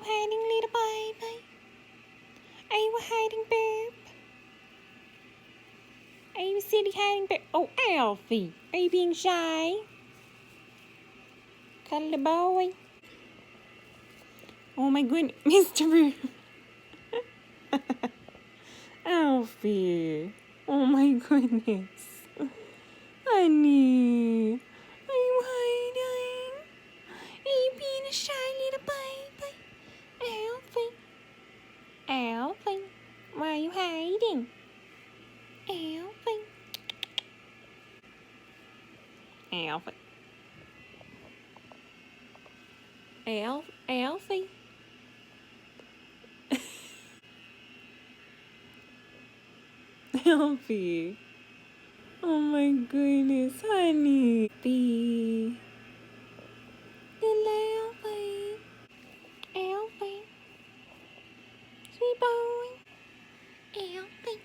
hiding, little baby? Are you hiding, babe? Are you silly hiding, babe? Oh, Alfie, are you being shy? Cuddly boy. Oh my goodness, Mr. Boo. Alfie. Oh my goodness. Honey. Are you hiding? Are you being a shy little baby? Alfie. Alfie. Why are you hiding? Alfie. Alfie. Alfie. Alfie. Oh my goodness, honey. Alfie. Little Alfie. Alfie. Sweet boy. Alfie.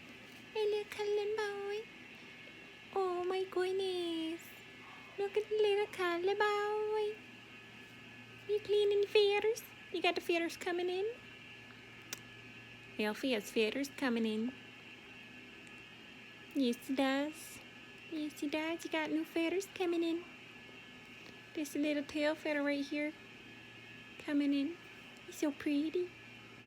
Hey, little cuddling boy. Oh my goodness. Look at the little cuddly boy. You cleaning the feathers? You got the feathers coming in? Alfie has feathers coming in. Yes, he does. Yes, he does. You got new feathers coming in. There's a little tail feather right here coming in. He's so pretty.